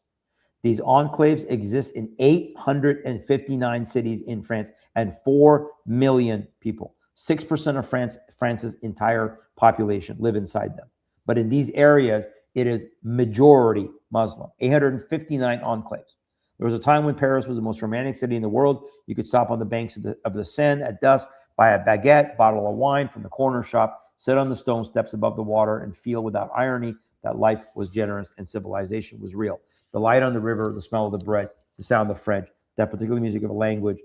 Speaker 2: These enclaves exist in 859 cities in France and 4 million people. 6% of France's entire population live inside them. But in these areas, it is majority Muslim. 859 enclaves. There was a time when Paris was the most romantic city in the world. You could stop on the banks of the Seine at dusk, buy a baguette, bottle of wine from the corner shop, sit on the stone steps above the water, and feel without irony that life was generous and civilization was real. The light on the river, the smell of the bread, the sound of French, that particular music of a language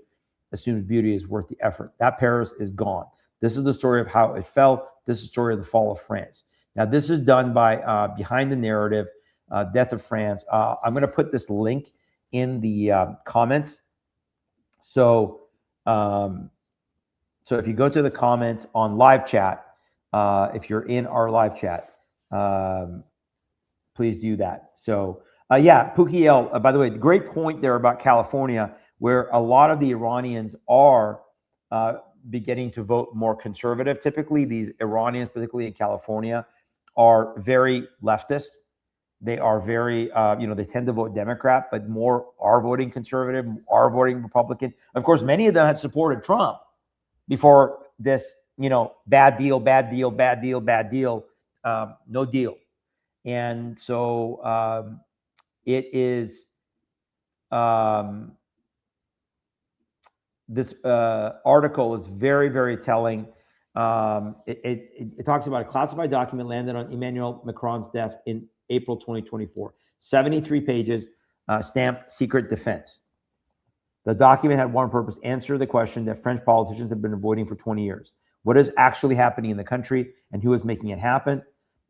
Speaker 2: assumes beauty is worth the effort. That Paris is gone. This is the story of how it fell. This is the story of the fall of France. Now, this is done by Behind the Narrative, Death of France. I'm going to put this link in the comments. So if you go to the comments on live chat, if you're in our live chat, please do that. So yeah, Pukiel, by the way, great point there about California, where a lot of the Iranians are beginning to vote more conservative. Typically, these Iranians, particularly in California, are very leftist. They are very, they tend to vote Democrat, but more are voting conservative, are voting Republican. Of course, many of them had supported Trump before this, bad deal, no deal. And so it is, this article is very, very telling. It talks about a classified document landed on Emmanuel Macron's desk in April 2024. 73 pages, stamped secret defense. The document had one purpose: answer the question that French politicians have been avoiding for 20 years. What is actually happening in the country and who is making it happen?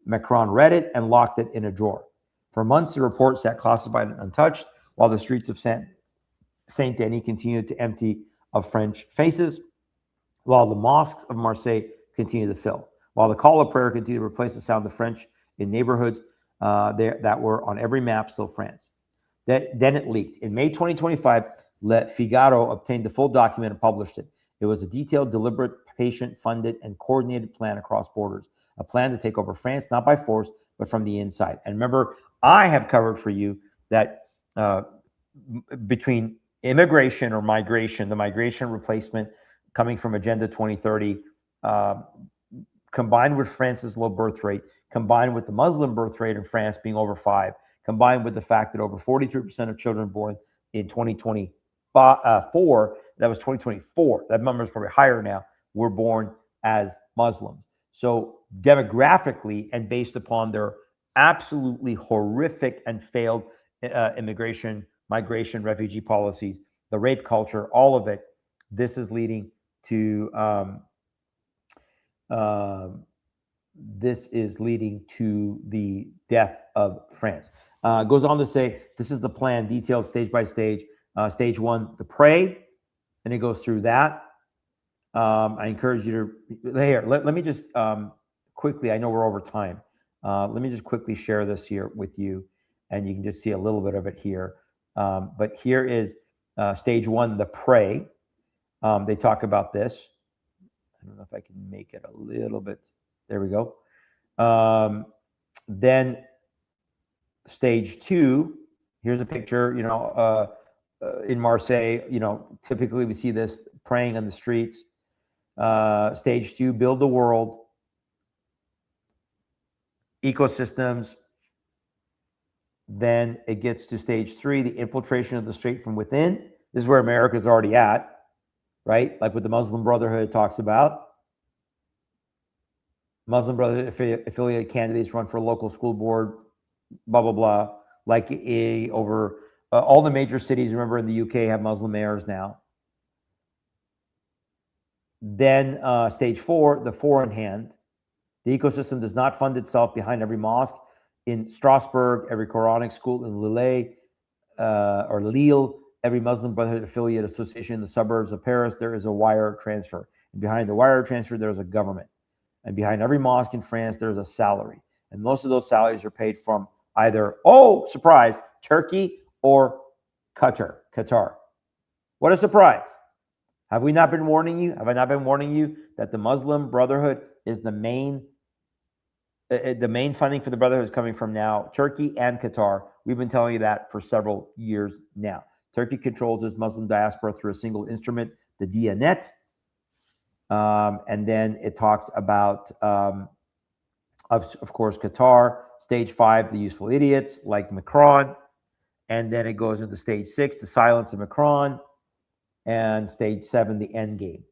Speaker 2: Macron read it and locked it in a drawer. For months, the report sat classified and untouched, while the streets of Saint-Denis continued to empty of French faces, while the mosques of Marseille continue to fill. While the call of prayer continued to replace the sound of French in neighborhoods that were on every map, still France. Then it leaked. In May 2025, Le Figaro obtained the full document and published it. It was a detailed, deliberate, patient-funded, and coordinated plan across borders. A plan to take over France, not by force, but from the inside. And remember, I have covered for you that between immigration or migration, the migration replacement coming from Agenda 2030, combined with France's low birth rate, combined with the Muslim birth rate in France being over 5, combined with the fact that over 43% of children born in 2024, that was 2024, that number is probably higher now, were born as Muslims. So demographically and based upon their absolutely horrific and failed immigration, migration, refugee policies, the rape culture, all of it, this is leading to the death of France. Goes on to say, this is the plan detailed stage by stage. Stage 1, the pray, and it goes through that. I encourage you to, here, let me just quickly, I know we're over time. Let me just quickly share this here with you, and you can just see a little bit of it here. But here is stage 1, the pray. They talk about this. I don't know if I can make it a little bit. There we go. Then stage 2, here's a picture, in Marseille, typically we see this praying on the streets. Stage 2, build the world. Ecosystems. Then it gets to stage 3, the infiltration of the state from within. This is where America's already at, right? Like what the Muslim Brotherhood talks about. Muslim Brotherhood affiliate candidates run for local school board, blah, blah, blah. Like over all the major cities, remember, in the UK have Muslim mayors now. Then stage 4, the 4 in hand. The ecosystem does not fund itself behind every mosque in Strasbourg, every Quranic school in Lille, every Muslim Brotherhood affiliate association in the suburbs of Paris. There is a wire transfer. And behind the wire transfer, there's a government. And behind every mosque in France, there's a salary. And most of those salaries are paid from either, oh, surprise, Turkey or Qatar. What a surprise. Have we not been warning you? Have I not been warning you that the Muslim Brotherhood is the main funding for the Brotherhood is coming from now Turkey and Qatar? We've been telling you that for several years now. Turkey controls its Muslim diaspora through a single instrument, the Diyanet. And then it talks about, of course, Qatar. Stage 5, the useful idiots like Macron. And then it goes into stage 6, the silence of Macron. And stage 7, the end game.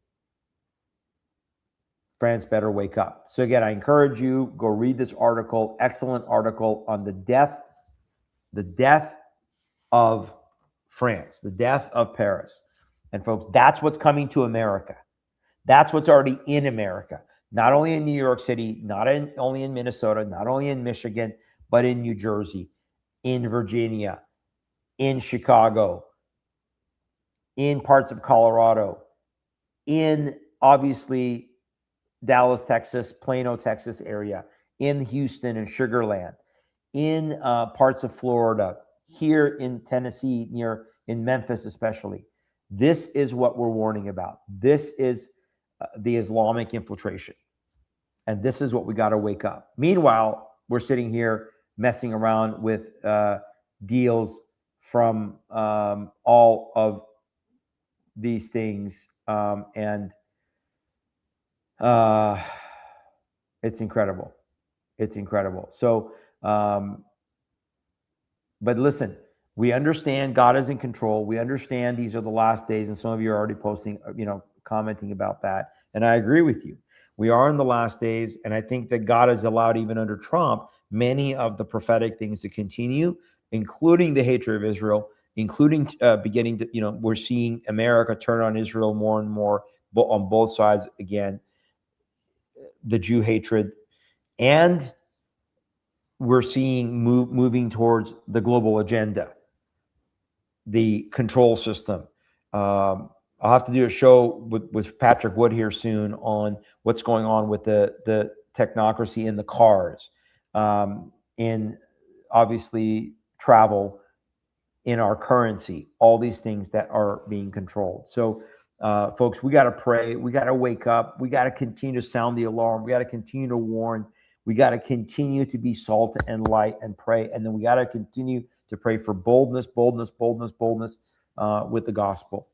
Speaker 2: France better wake up. So again, I encourage you, go read this article, excellent article on the death of France, the death of Paris. And folks, that's what's coming to America. That's what's already in America. Not only in New York City, only in Minnesota, not only in Michigan, but in New Jersey, in Virginia, in Chicago, in parts of Colorado, in obviously Dallas, Texas, Plano, Texas area, in Houston and Sugar Land, in parts of Florida, here in Tennessee, in Memphis especially. This is what we're warning about. This is the Islamic infiltration. And this is what we got to wake up. Meanwhile, we're sitting here messing around with deals from all of these things. And it's incredible. It's incredible. So, but listen, we understand God is in control. We understand these are the last days. And some of you are already posting, commenting about that. And I agree with you. We are in the last days. And I think that God has allowed, even under Trump, many of the prophetic things to continue, including the hatred of Israel, including beginning to, we're seeing America turn on Israel more and more on both sides again, the Jew hatred. And we're seeing moving towards the global agenda, the control system, I'll have to do a show with Patrick Wood here soon on what's going on with the technocracy in the cars, in obviously travel, in our currency, all these things that are being controlled. So, folks, we got to pray. We got to wake up. We got to continue to sound the alarm. We got to continue to warn. We got to continue to be salt and light and pray. And then we got to continue to pray for boldness with the gospel.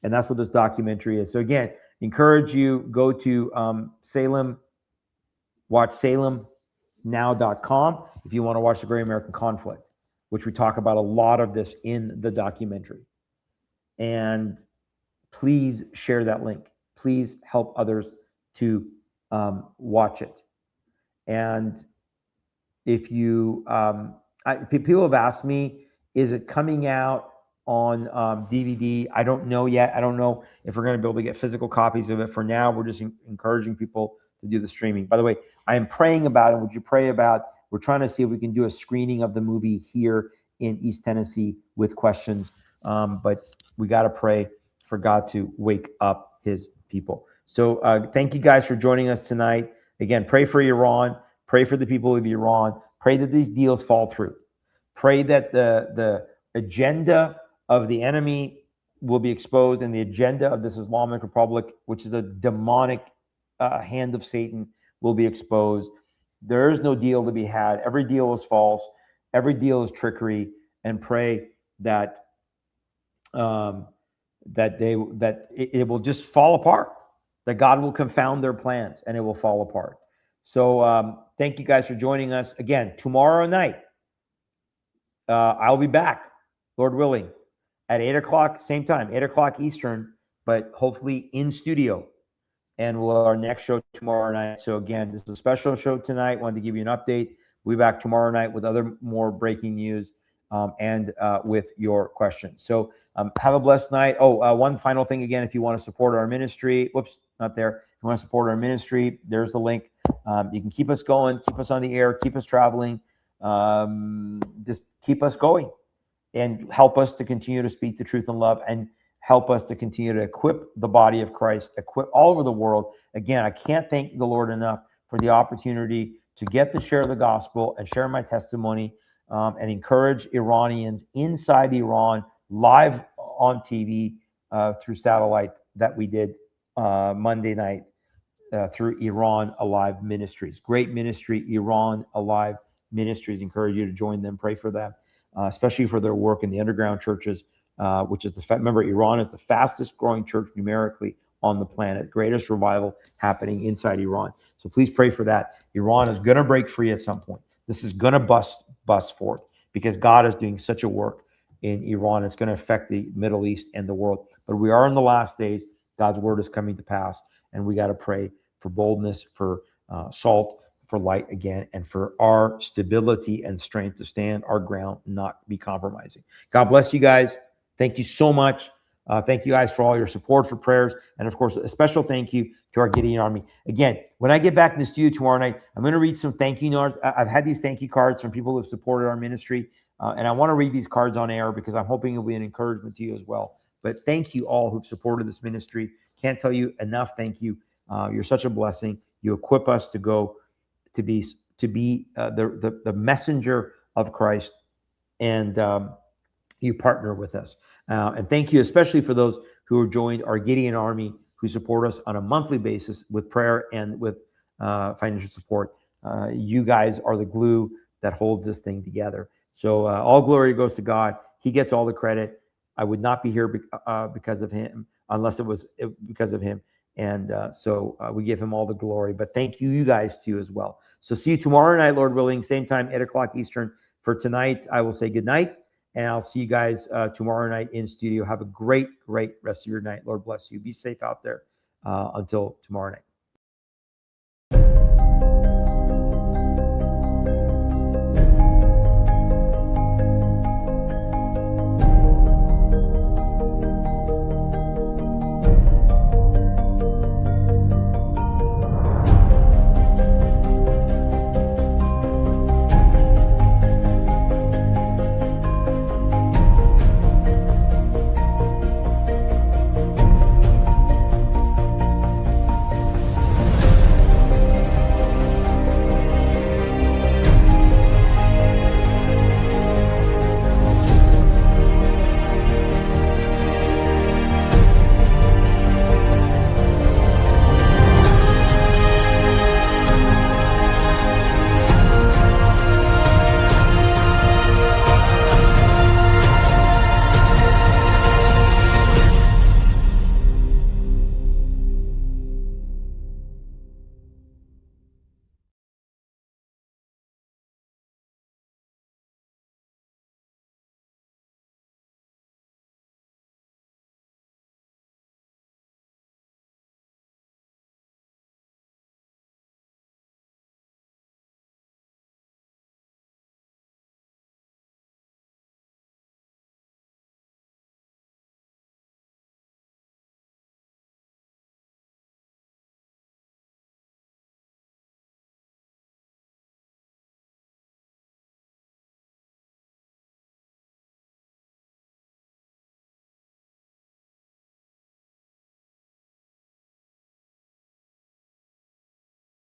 Speaker 2: And that's what this documentary is. So again, encourage you, go to Salem, watch salemnow.com if you want to watch the Great American Conflict, which we talk about a lot of this in the documentary. And please share that link. Please help others to watch it. And if you, people have asked me, is it coming out on DVD? I don't know yet. I don't know if we're going to be able to get physical copies of it. For now, we're just encouraging people to do the streaming. By the way, I am praying about it. Would you pray about? We're trying to see if we can do a screening of the movie here in East Tennessee with questions. But we got to pray for God to wake up his people. So thank you guys for joining us tonight. Again, pray for Iran. Pray for the people of Iran. Pray that these deals fall through. Pray that the agenda of the enemy will be exposed, and the agenda of this Islamic Republic, which is a demonic hand of Satan, will be exposed. There is no deal to be had. Every deal is false. Every deal is trickery. And pray that it will just fall apart. That God will confound their plans and it will fall apart. So thank you guys for joining us again tomorrow night. I'll be back, Lord willing, at 8 o'clock, same time, 8 o'clock Eastern, but hopefully in studio. And we'll have our next show tomorrow night. So again, this is a special show tonight. Wanted to give you an update. We'll be back tomorrow night with more breaking news and with your questions. So have a blessed night. Oh, one final thing again, if you want to support our ministry, whoops, not there. If you want to support our ministry, there's the link. You can keep us going, keep us on the air, keep us traveling, just keep us going and help us to continue to speak the truth in love and help us to continue to equip the body of Christ, equip all over the world. Again, I can't thank the Lord enough for the opportunity to get to share the gospel and share my testimony and encourage Iranians inside Iran live on TV through satellite that we did Monday night through Iran Alive Ministries. Great ministry, Iran Alive Ministries. Encourage you to join them. Pray for them, especially for their work in the underground churches, which is remember, Iran is the fastest growing church numerically on the planet. Greatest revival happening inside Iran. So please pray for that. Iran is going to break free at some point. This is going to bust forth because God is doing such a work in Iran. It's going to affect the Middle East and the world. But we are in the last days. God's word is coming to pass, and we got to pray for boldness, for salt, for light again, and for our stability and strength to stand our ground, not be compromising. God bless you guys. Thank you so much. Thank you guys for all your support, for prayers, and of course, a special thank you to our Gideon Army. Again, when I get back in the studio tomorrow night, I'm going to read some thank you notes. I've had these thank you cards from people who have supported our ministry, and I want to read these cards on air because I'm hoping it'll be an encouragement to you as well. But thank you all who've supported this ministry. Can't tell you enough thank you. You're such a blessing. You equip us to go to be the messenger of Christ, and you partner with us. And thank you especially for those who have joined our Gideon Army, who support us on a monthly basis with prayer and with financial support. You guys are the glue that holds this thing together. So all glory goes to God. He gets all the credit. I would not be here because of him, unless it was because of him. And so we give him all the glory. But thank you guys too as well. So see you tomorrow night, Lord willing, same time, 8 o'clock Eastern. For tonight, I will say good night. And I'll see you guys tomorrow night in studio. Have a great rest of your night. Lord bless you. Be safe out there until tomorrow night.